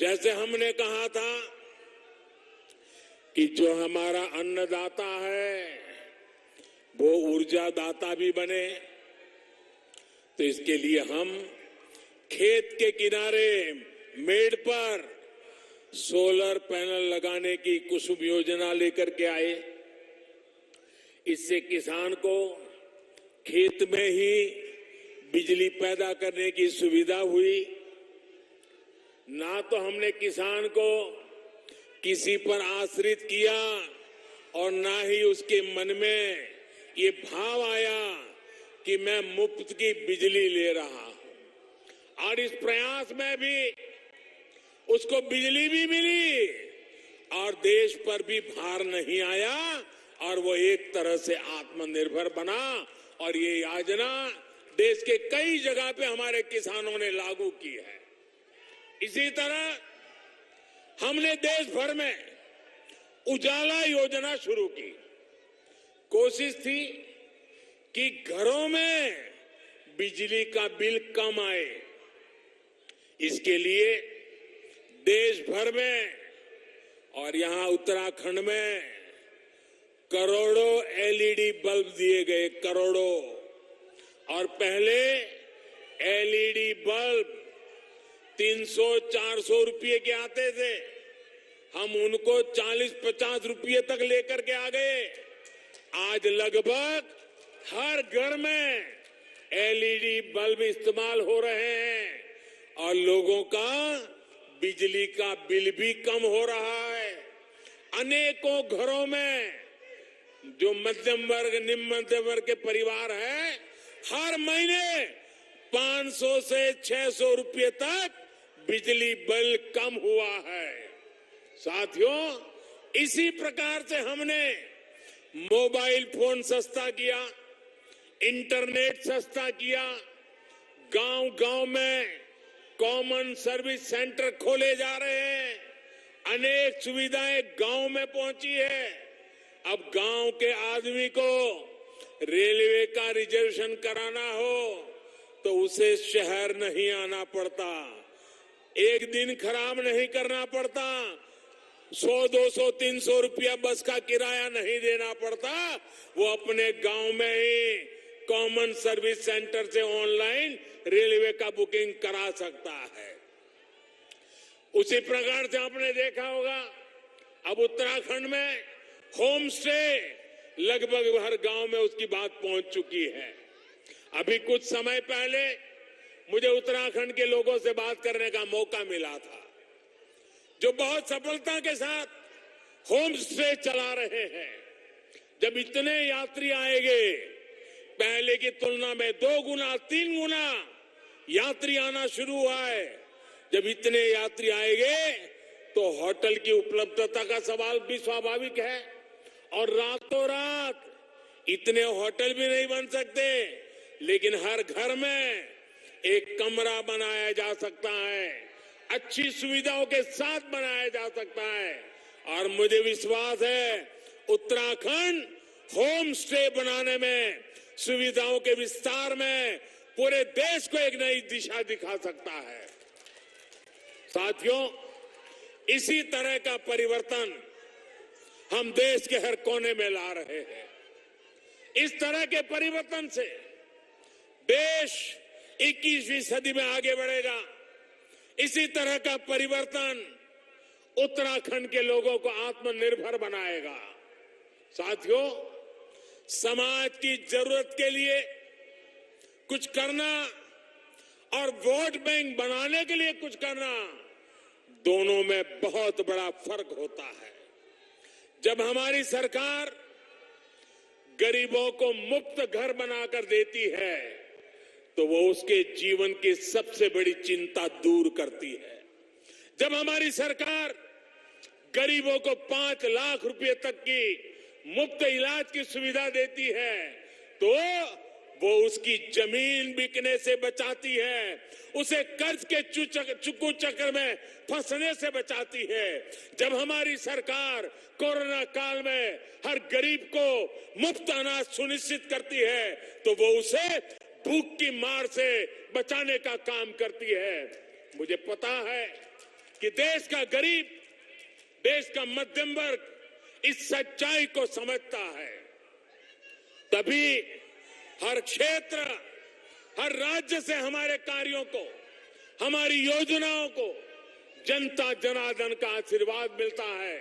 जैसे हमने कहा था कि जो हमारा अन्नदाता है वो ऊर्जा दाता भी बने, तो इसके लिए हम खेत के किनारे मेड़ पर सोलर पैनल लगाने की कुसुम योजना लेकर के आए। इससे किसान को खेत में ही बिजली पैदा करने की सुविधा हुई। ना तो हमने किसान को किसी पर आश्रित किया और ना ही उसके मन में ये भाव आया कि मैं मुफ्त की बिजली ले रहा हूं। और इस प्रयास में भी उसको बिजली भी मिली और देश पर भी भार नहीं आया और वो एक तरह से आत्मनिर्भर बना। और ये योजना देश के कई जगह पे हमारे किसानों ने लागू की है। इसी तरह हमने देश भर में उजाला योजना शुरू की। कोशिश थी कि घरों में बिजली का बिल कम आए। इसके लिए देश भर में और यहां उत्तराखंड में करोड़ों एलईडी बल्ब दिए गए, करोड़ों। और पहले एलईडी बल्ब 300-400 रुपये के आते थे, हम उनको 40-50 रुपये तक लेकर के आ गए। आज लगभग हर घर में एलईडी बल्ब इस्तेमाल हो रहे हैं और लोगों का बिजली का बिल भी कम हो रहा है। अनेकों घरों में जो मध्यम वर्ग, निम्न मध्यम वर्ग के परिवार हैं, हर महीने 500 से 600 रुपये तक बिजली बिल कम हुआ है। साथियों, इसी प्रकार से हमने मोबाइल फोन सस्ता किया, इंटरनेट सस्ता किया, गांव-गांव में कॉमन सर्विस सेंटर खोले जा रहे हैं, अनेक सुविधाएं गांव में पहुंची है। अब गांव के आदमी को रेलवे का रिजर्वेशन कराना हो तो उसे शहर नहीं आना पड़ता, एक दिन खराब नहीं करना पड़ता, 100-200-300 रुपया बस का किराया नहीं देना पड़ता। वो अपने गांव में ही कॉमन सर्विस सेंटर से ऑनलाइन रेलवे का बुकिंग करा सकता है। उसी प्रकार से आपने देखा होगा अब उत्तराखंड में होम स्टे लगभग हर गांव में उसकी बात पहुंच चुकी है। अभी कुछ समय पहले मुझे उत्तराखंड के लोगों से बात करने का मौका मिला था, जो बहुत सफलता के साथ होम स्टे चला रहे हैं। जब इतने यात्री आएंगे, पहले की तुलना में 2 गुना 3 गुना यात्री आना शुरू हुआ है। जब इतने यात्री आएंगे तो होटल की उपलब्धता का सवाल भी स्वाभाविक है और रातों रात इतने होटल भी नहीं बन सकते, लेकिन हर घर में एक कमरा बनाया जा सकता है, अच्छी सुविधाओं के साथ बनाया जा सकता है। और मुझे विश्वास है उत्तराखंड होम स्टे बनाने में, सुविधाओं के विस्तार में पूरे देश को एक नई दिशा दिखा सकता है। साथियों, इसी तरह का परिवर्तन हम देश के हर कोने में ला रहे हैं। इस तरह के परिवर्तन से देश 21वीं सदी में आगे बढ़ेगा। इसी तरह का परिवर्तन उत्तराखंड के लोगों को आत्मनिर्भर बनाएगा। साथियों, समाज की जरूरत के लिए कुछ करना और वोट बैंक बनाने के लिए कुछ करना, दोनों में बहुत बड़ा फर्क होता है। जब हमारी सरकार गरीबों को मुफ्त घर बनाकर देती है तो वो उसके जीवन की सबसे बड़ी चिंता दूर करती है। जब हमारी सरकार गरीबों को 5 लाख रुपए तक की मुफ्त इलाज की सुविधा देती है तो वो उसकी जमीन बिकने से बचाती है, उसे कर्ज के चुक्कू चक्र में फंसने से बचाती है। जब हमारी सरकार कोरोना काल में हर गरीब को मुफ्त अनाज सुनिश्चित करती है तो वो उसे भूख की मार से बचाने का काम करती है। मुझे पता है कि देश का गरीब, देश का मध्यम वर्ग इस सच्चाई को समझता है, तभी हर क्षेत्र, हर राज्य से हमारे कार्यों को, हमारी योजनाओं को जनता जनार्दन का आशीर्वाद मिलता है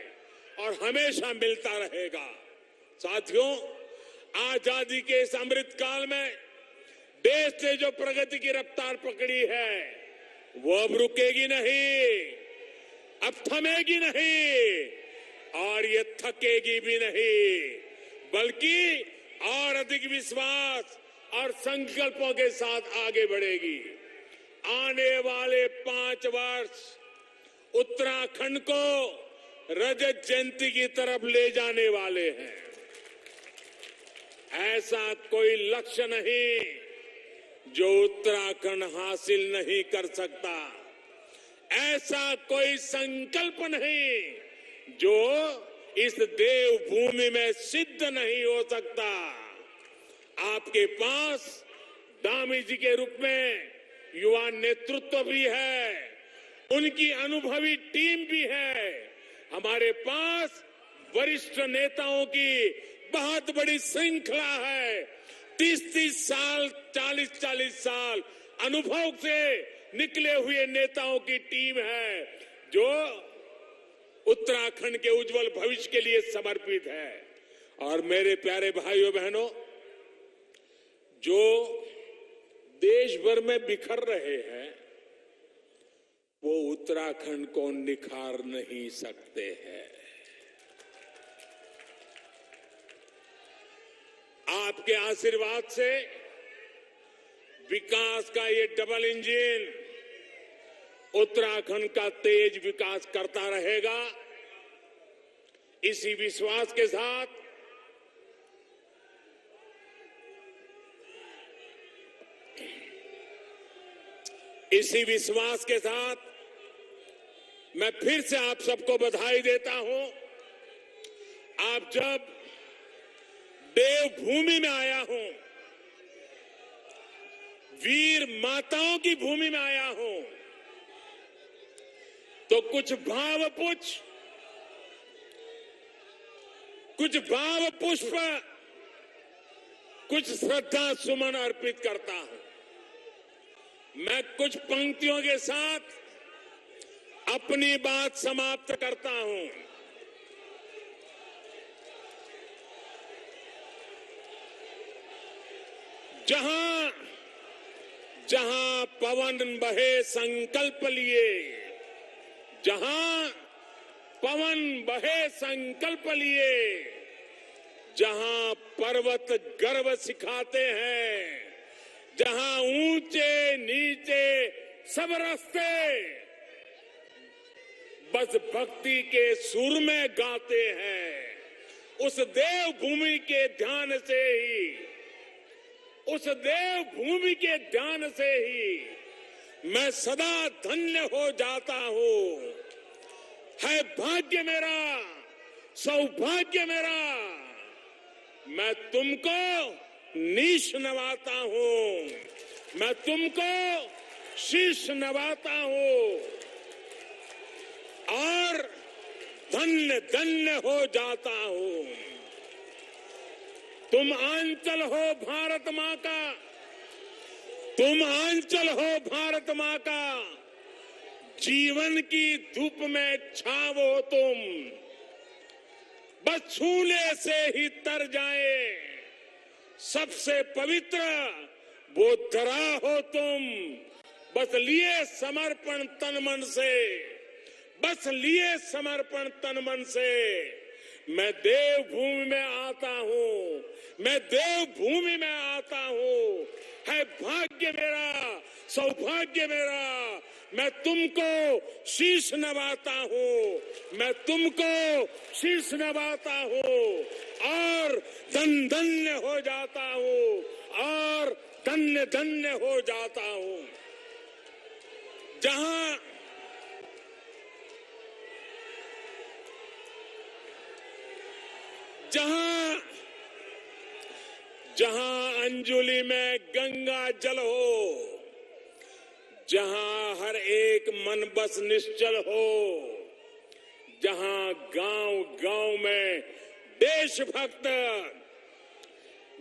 और हमेशा मिलता रहेगा। साथियों, आजादी के इस अमृत काल में देश ने जो प्रगति की रफ्तार पकड़ी है, वो अब रुकेगी नहीं, अब थमेगी नहीं और ये थकेगी भी नहीं, बल्कि और अधिक विश्वास और संकल्पों के साथ आगे बढ़ेगी। आने वाले 5 वर्ष उत्तराखंड को रजत जयंती की तरफ ले जाने वाले हैं। ऐसा कोई लक्ष्य नहीं जो उत्तराखंड हासिल नहीं कर सकता, ऐसा कोई संकल्प नहीं जो इस देवभूमि में सिद्ध नहीं हो सकता। आपके पास दामी जी के रूप में युवा नेतृत्व भी है, उनकी अनुभवी टीम भी है, हमारे पास वरिष्ठ नेताओं की बहुत बड़ी श्रृंखला है। 30-30 साल, 40-40 साल अनुभव से निकले हुए नेताओं की टीम है जो उत्तराखंड के उज्जवल भविष्य के लिए समर्पित है। और मेरे प्यारे भाइयों बहनों, जो देश भर में बिखर रहे हैं वो उत्तराखंड को निखार नहीं सकते हैं। आपके आशीर्वाद से विकास का ये डबल इंजन उत्तराखंड का तेज विकास करता रहेगा। इसी विश्वास के साथ मैं फिर से आप सबको बधाई देता हूं। आप जब देवभूमि में आया हूं, वीर माताओं की भूमि में आया हूं, तो कुछ भाव पुष्प, कुछ श्रद्धा सुमन अर्पित करता हूं। मैं कुछ पंक्तियों के साथ अपनी बात समाप्त करता हूं। जहां जहां पवन बहे संकल्प लिए, जहां पवन बहे संकल्प लिए, जहां पर्वत गर्व सिखाते हैं, जहां ऊंचे नीचे सब रास्ते बस भक्ति के सुर में गाते हैं, उस देवभूमि के ध्यान से ही, उस देवभूमि के ध्यान से ही मैं सदा धन्य हो जाता हूं। है भाग्य मेरा, सौभाग्य मेरा, मैं तुमको नीश नवाता हूं, मैं तुमको शीश नवाता हूं और धन्य धन्य हो जाता हूं। तुम आंचल हो भारत मां का, तुम आंचल हो भारत मां का, जीवन की धूप में छाव हो तुम, बस छूने से ही तर जाए सबसे पवित्र वो धरा हो तुम, बस लिए समर्पण तन मन से, बस लिए समर्पण तन मन से। मैं देवभूमि में आता हूं, मैं देवभूमि में आता हूं। है भाग्य मेरा, सौभाग्य मेरा, मैं तुमको शीश नवाता हूं, मैं तुमको शीश नवाता हूं और धन धन्य हो जाता हूं और धन्य धन्य हो जाता हूं। जहां जहां जहां अंजुलि में गंगा जल हो, जहां हर एक मन बस निश्चल हो, जहां गांव-गांव में देशभक्त,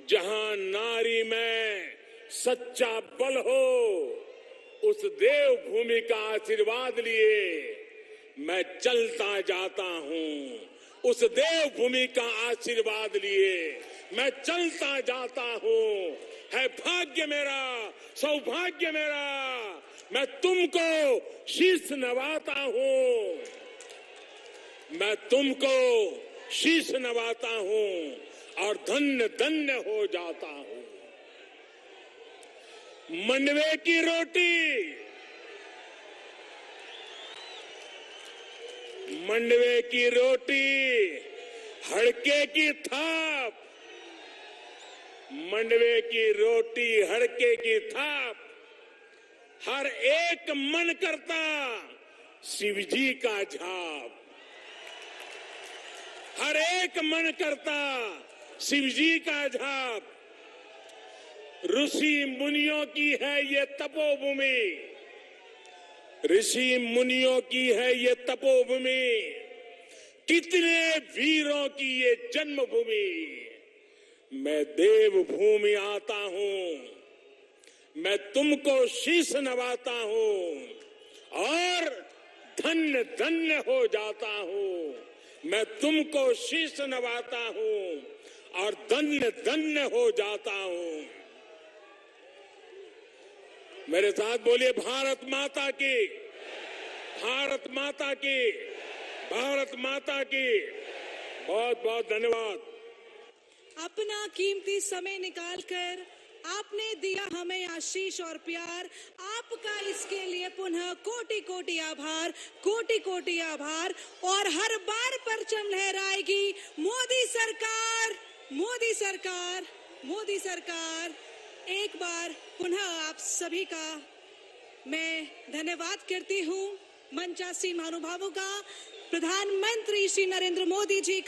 जहां नारी में सच्चा बल हो, उस देवभूमि का आशीर्वाद लिए मैं चलता जाता हूं। उस देवभूमि का आशीर्वाद लिए मैं चलता जाता हूं। है भाग्य मेरा, सौभाग्य मेरा, मैं तुमको शीश नवाता हूं। मैं तुमको शीश नवाता हूं और धन्य धन्य हो जाता हूं। मंडवे की रोटी, मंडवे की रोटी, हड़के की थाप, मंडवे की रोटी, हड़के की थाप, हर एक मन करता शिवजी का झाप, हर एक मन करता शिवजी का झाप। ऋषि मुनियों की है ये तपोभूमि, ऋषि मुनियों की है ये तपोभूमि, कितने वीरों की ये जन्मभूमि। मैं देवभूमि आता हूं, मैं तुमको शीश नवाता हूं और धन्य धन्य हो जाता हूं। मैं तुमको शीश नवाता हूं और धन्य धन्य हो जाता हूं। मेरे साथ बोलिए, भारत माता की, भारत माता की, भारत माता की। बहुत बहुत धन्यवाद। अपना कीमती समय निकालकर आपने दिया हमें आशीष और प्यार। आपका इसके लिए पुनः कोटि कोटि आभार, कोटि कोटि आभार। और हर बार परचम लहराएगी मोदी सरकार, मोदी सरकार, मोदी सरकार। एक बार पुनः आप सभी का मैं धन्यवाद करती हूँ। मंचासीन महानुभावों का, प्रधानमंत्री श्री नरेंद्र मोदी जी का